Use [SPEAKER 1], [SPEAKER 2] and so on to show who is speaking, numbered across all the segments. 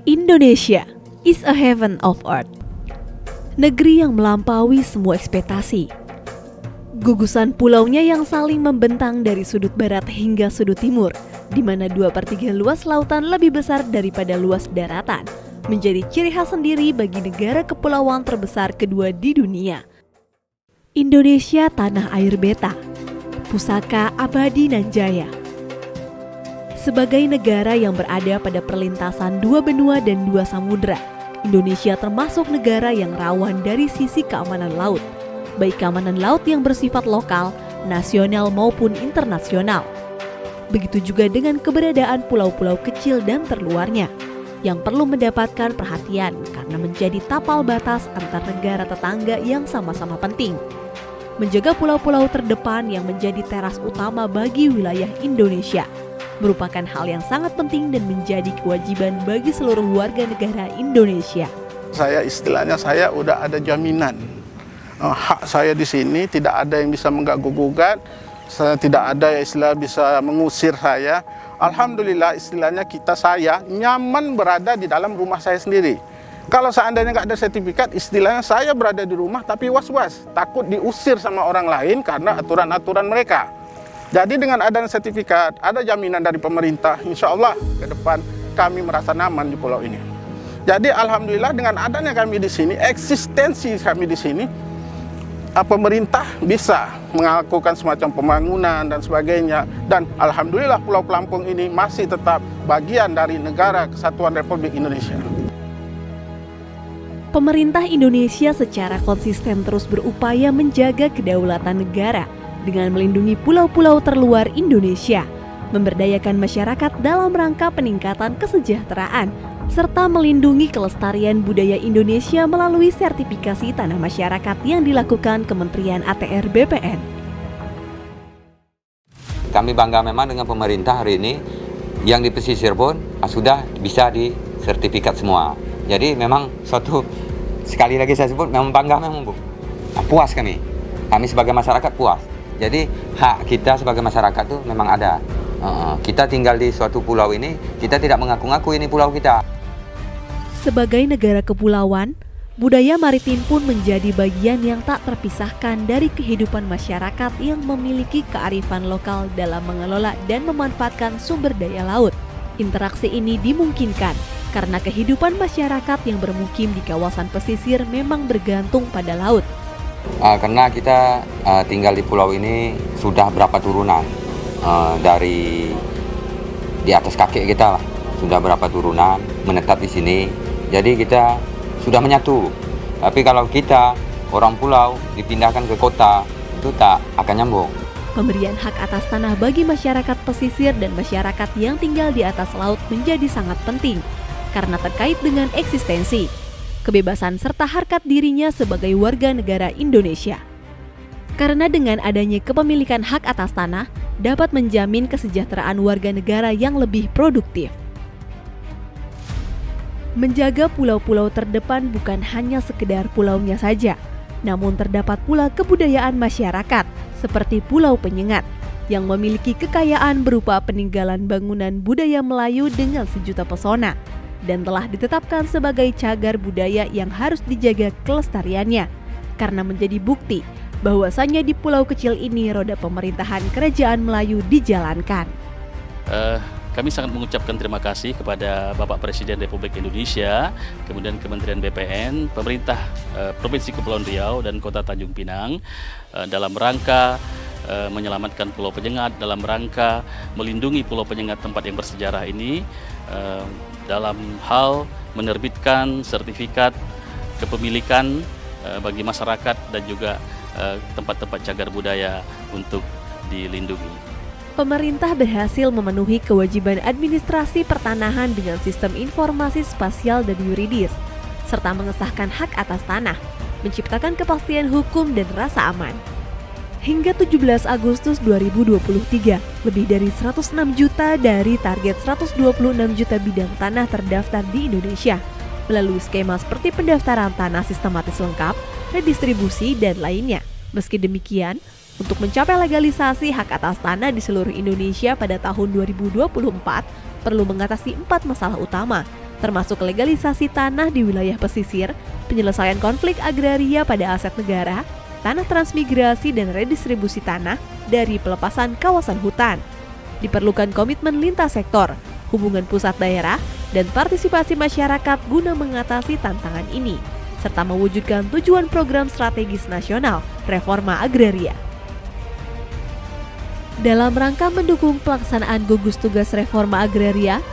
[SPEAKER 1] Indonesia is a heaven of art. Negeri yang melampaui semua ekspektasi. Gugusan pulaunya yang saling membentang dari sudut barat hingga sudut timur, di mana 2/3 luas lautan lebih besar daripada luas daratan, menjadi ciri khas sendiri bagi negara kepulauan terbesar kedua di dunia. Indonesia tanah air beta, pusaka abadi nan jaya. Sebagai negara yang berada pada perlintasan dua benua dan dua samudera, Indonesia termasuk negara yang rawan dari sisi keamanan laut, baik keamanan laut yang bersifat lokal, nasional maupun internasional. Begitu juga dengan keberadaan pulau-pulau kecil dan terluarnya, yang perlu mendapatkan perhatian karena menjadi tapal batas antar negara tetangga yang sama-sama penting. Menjaga pulau-pulau terdepan yang menjadi teras utama bagi wilayah Indonesia merupakan hal yang sangat penting dan menjadi kewajiban bagi seluruh warga negara Indonesia.
[SPEAKER 2] Istilahnya saya udah ada jaminan. Hak saya di sini tidak ada yang bisa mengganggu-gugat, tidak ada yang istilah bisa mengusir saya. Alhamdulillah istilahnya saya nyaman berada di dalam rumah saya sendiri. Kalau seandainya nggak ada sertifikat, istilahnya saya berada di rumah tapi was-was, takut diusir sama orang lain karena aturan-aturan mereka. Jadi dengan adanya sertifikat, ada jaminan dari pemerintah, insya Allah ke depan kami merasa nyaman di pulau ini. Jadi alhamdulillah dengan adanya kami di sini, eksistensi kami di sini, pemerintah bisa melakukan semacam pembangunan dan sebagainya. Dan alhamdulillah Pulau Pelampung ini masih tetap bagian dari negara Kesatuan Republik Indonesia.
[SPEAKER 1] Pemerintah Indonesia secara konsisten terus berupaya menjaga kedaulatan negara dengan melindungi pulau-pulau terluar Indonesia, memberdayakan masyarakat dalam rangka peningkatan kesejahteraan, serta melindungi kelestarian budaya Indonesia melalui sertifikasi tanah masyarakat yang dilakukan Kementerian ATR BPN.
[SPEAKER 3] Kami bangga memang dengan pemerintah hari ini, yang di pesisir pun sudah bisa disertifikat semua. Jadi memang sekali lagi saya sebut, memang bangga memang Bu. Puas kami sebagai masyarakat puas. Jadi hak kita sebagai masyarakat tuh memang ada. Kita tinggal di suatu pulau ini, kita tidak mengaku-ngaku ini pulau kita.
[SPEAKER 1] Sebagai negara kepulauan, budaya maritim pun menjadi bagian yang tak terpisahkan dari kehidupan masyarakat yang memiliki kearifan lokal dalam mengelola dan memanfaatkan sumber daya laut. Interaksi ini dimungkinkan karena kehidupan masyarakat yang bermukim di kawasan pesisir memang bergantung pada laut.
[SPEAKER 3] Karena kita tinggal di pulau ini sudah berapa turunan, dari di atas kakek kita lah, sudah berapa turunan menetap di sini. Jadi kita sudah menyatu. Tapi kalau kita orang pulau dipindahkan ke kota, itu tak akan nyambung.
[SPEAKER 1] Pemberian hak atas tanah bagi masyarakat pesisir dan masyarakat yang tinggal di atas laut menjadi sangat penting karena terkait dengan eksistensi, kebebasan serta harkat dirinya sebagai warga negara Indonesia. Karena dengan adanya kepemilikan hak atas tanah dapat menjamin kesejahteraan warga negara yang lebih produktif. Menjaga pulau-pulau terdepan bukan hanya sekedar pulaunya saja, namun terdapat pula kebudayaan masyarakat seperti Pulau Penyengat yang memiliki kekayaan berupa peninggalan bangunan budaya Melayu dengan sejuta pesona dan telah ditetapkan sebagai cagar budaya yang harus dijaga kelestariannya karena menjadi bukti bahwasannya di pulau kecil ini roda pemerintahan kerajaan Melayu dijalankan.
[SPEAKER 4] Kami sangat mengucapkan terima kasih kepada Bapak Presiden Republik Indonesia, kemudian Kementerian BPN, pemerintah Provinsi Kepulauan Riau dan Kota Tanjung Pinang dalam rangka menyelamatkan Pulau Penyengat, dalam rangka melindungi Pulau Penyengat tempat yang bersejarah ini, dalam hal menerbitkan sertifikat kepemilikan bagi masyarakat dan juga tempat-tempat cagar budaya untuk dilindungi.
[SPEAKER 1] Pemerintah berhasil memenuhi kewajiban administrasi pertanahan dengan sistem informasi spasial dan yuridis, serta mengesahkan hak atas tanah, menciptakan kepastian hukum dan rasa aman. Hingga 17 Agustus 2023, lebih dari 106 juta dari target 126 juta bidang tanah terdaftar di Indonesia, melalui skema seperti pendaftaran tanah sistematis lengkap, redistribusi, dan lainnya. Meski demikian, untuk mencapai legalisasi hak atas tanah di seluruh Indonesia pada tahun 2024, perlu mengatasi 4 masalah utama, termasuk legalisasi tanah di wilayah pesisir, penyelesaian konflik agraria pada aset negara, tanah transmigrasi dan redistribusi tanah dari pelepasan kawasan hutan. Diperlukan komitmen lintas sektor, hubungan pusat daerah, dan partisipasi masyarakat guna mengatasi tantangan ini, serta mewujudkan tujuan program strategis nasional reforma agraria. Dalam rangka mendukung pelaksanaan gugus tugas reforma agraria,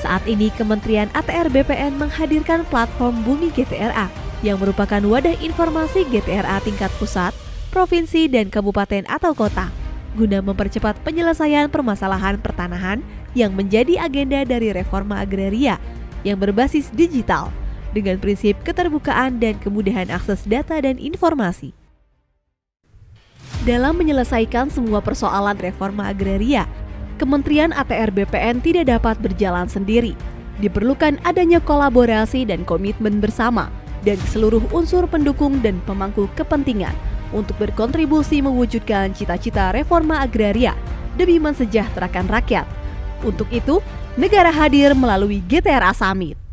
[SPEAKER 1] saat ini Kementerian ATR BPN menghadirkan platform Bumi GTRA yang merupakan wadah informasi GTRA tingkat pusat, provinsi, dan kabupaten atau kota, guna mempercepat penyelesaian permasalahan pertanahan yang menjadi agenda dari reforma agraria yang berbasis digital, dengan prinsip keterbukaan dan kemudahan akses data dan informasi. Dalam menyelesaikan semua persoalan reforma agraria, Kementerian ATR BPN tidak dapat berjalan sendiri. Diperlukan adanya kolaborasi dan komitmen bersama dari seluruh unsur pendukung dan pemangku kepentingan untuk berkontribusi mewujudkan cita-cita reforma agraria demi mensejahterakan rakyat. Untuk itu, negara hadir melalui GTRA Summit.